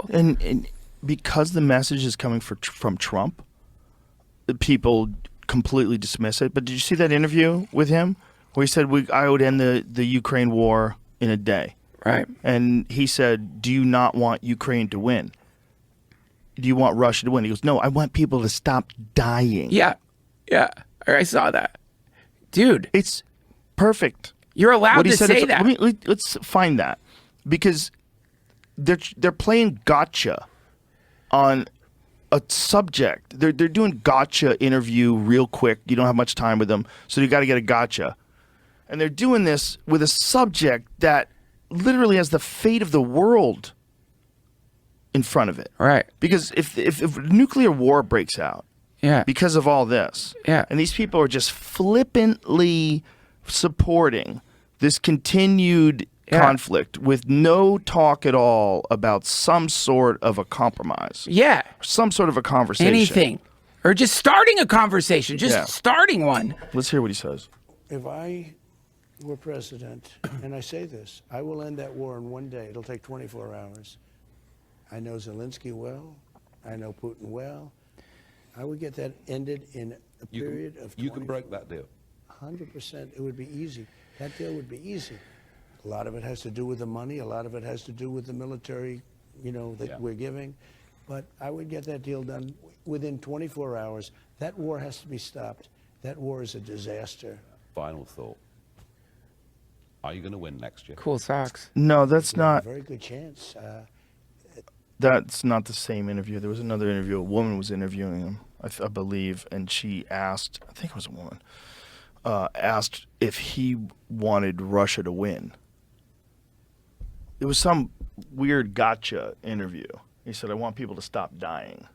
And because the message is coming from Trump, people completely dismiss it. But did you see that interview with him where he said I would end the Ukraine war in a day? Right. And he said, do you not want Ukraine to win? Do you want Russia to win? He goes, no, I want people to stop dying. Yeah. Yeah. I saw that. Dude. It's perfect. You're allowed to say that. Let's find that. Because they're playing gotcha on a subject. They're doing gotcha interview real quick. You don't have much time with them, so you got to get a gotcha. And they're doing this with a subject that literally has the fate of the world in front of it. Right. Because if nuclear war breaks out, yeah, because of all this, yeah, and these people are just flippantly supporting this continued conflict with no talk at all about some sort of a compromise. Yeah. Some sort of a conversation. Anything. Or just starting a conversation. Just starting one. Let's hear what he says. If I were president, and I say this, I will end that war in one day. It'll take 24 hours. I know Zelensky well. I know Putin well. I would get that ended in a period of 24. You can break that deal. 100%. It would be easy. That deal would be easy. A lot of it has to do with the money. A lot of it has to do with the military, that we're giving. But I would get that deal done within 24 hours. That war has to be stopped. That war is a disaster. Final thought. Are you going to win next year? Cool socks. No, that's not. A very good chance. That's not the same interview. There was another interview. A woman was interviewing him, I believe, and she asked, I think it was a woman, asked if he wanted Russia to win. It was some weird gotcha interview. He said, I want people to stop dying.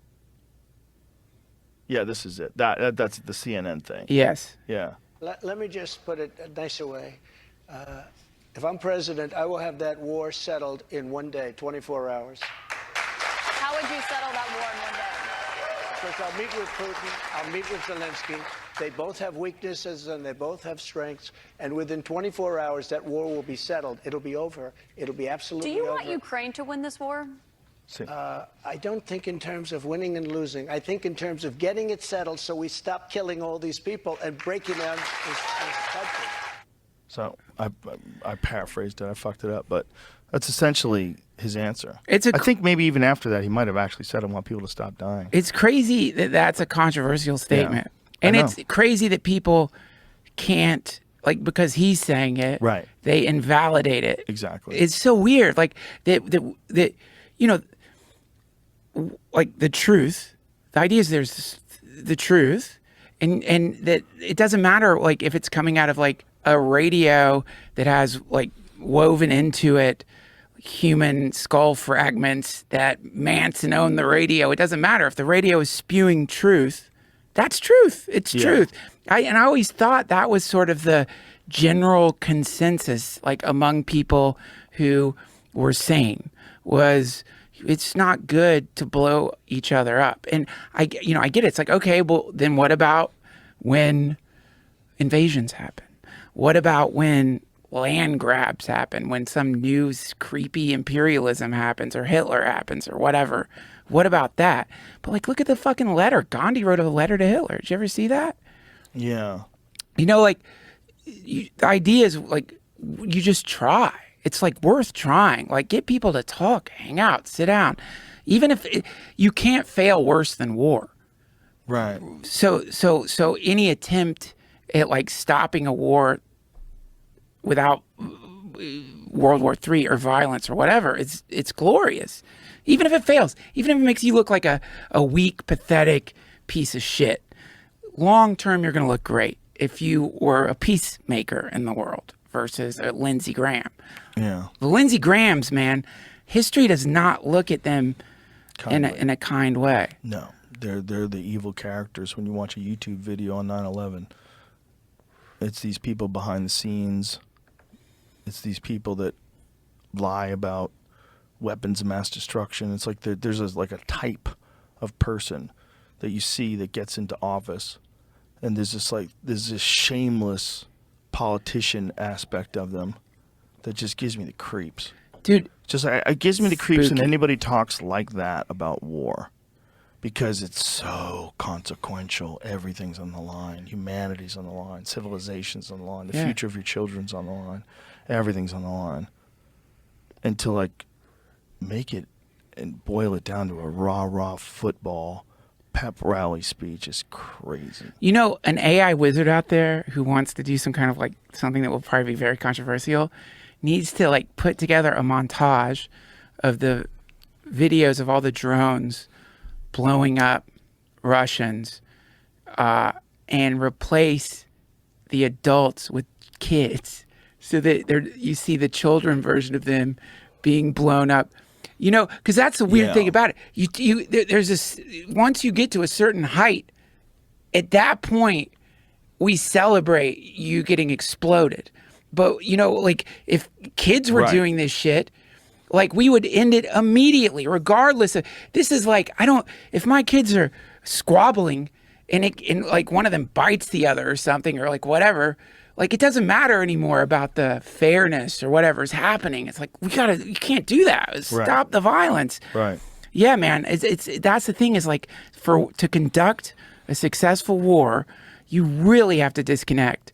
Yeah, this is it. That's the CNN thing. Yes. Yeah. Let me just put it a nicer way. If I'm president, I will have that war settled in one day, 24 hours. How would you settle that war in one day? Because I'll meet with Putin, I'll meet with Zelensky. They both have weaknesses and they both have strengths. And within 24 hours, that war will be settled. It'll be over. It'll be absolutely over. Do you want Ukraine to win this war? I don't think in terms of winning and losing. I think in terms of getting it settled so we stop killing all these people and breaking down this country. So I paraphrased it. I fucked it up. But that's essentially his answer. I think maybe even after that, he might have actually said, I want people to stop dying. It's crazy that that's a controversial statement. Yeah, and it's crazy that people can't, because he's saying it, right? They invalidate it. Exactly. It's so weird. That the truth, the idea is there's the truth, and that it doesn't matter, if it's coming out of, a radio that has, woven into it human skull fragments that Manson owned the radio. It doesn't matter. If the radio is spewing truth, that's truth. It's truth. I always thought that was sort of the general consensus, among people who were sane, was it's not good to blow each other up. And I get it. It's okay, well, then what about when invasions happen? What about when land grabs happen, when some new creepy imperialism happens or Hitler happens or whatever? What about that? But look at the fucking letter. Gandhi wrote a letter to Hitler. Did you ever see that? Yeah. The idea is you just try. It's worth trying. Get people to talk, hang out, sit down. Even if you can't fail worse than war. Right. So any attempt at stopping a war without World War III or violence or whatever, it's glorious. Even if it fails, even if it makes you look like a weak, pathetic piece of shit, long term you're going to look great if you were a peacemaker in the world versus a Lindsey Graham. Yeah. The Lindsey Grahams, man, history does not look at them in a kind way. No, they're the evil characters. When you watch a YouTube video on 9/11, it's these people behind the scenes. It's these people that lie about weapons of mass destruction. It's there's a type of person that you see that gets into office, and there's this shameless politician aspect of them that just gives me the creeps. Dude, Just it gives me the creeps when Spooky. anybody talks like that about war, because it's so consequential. Everything's on the line. Humanity's on the line. Civilization's on the line. The Yeah. future of your children's on the line. Everything's on the line. And to like make it and boil it down to a rah football pep rally speech is crazy. you know, an AI wizard out there who wants to do some kind of like something that will probably be very controversial needs to like put together a montage of the videos of all the drones blowing up Russians and replace the adults with kids so that you see the children version of them being blown up. You know, because that's the weird Yeah. thing about it. There's this, once you get to a certain height, at that point, we celebrate you getting exploded. But, you know, like if kids were Right. doing this shit, like we would end it immediately, regardless of, this is like, if my kids are squabbling and like one of them bites the other or something or like whatever, like it doesn't matter anymore about the fairness or whatever's happening. It's like, you can't do that. Stop the violence. Right. Yeah, man. That's the thing is like to conduct a successful war, you really have to disconnect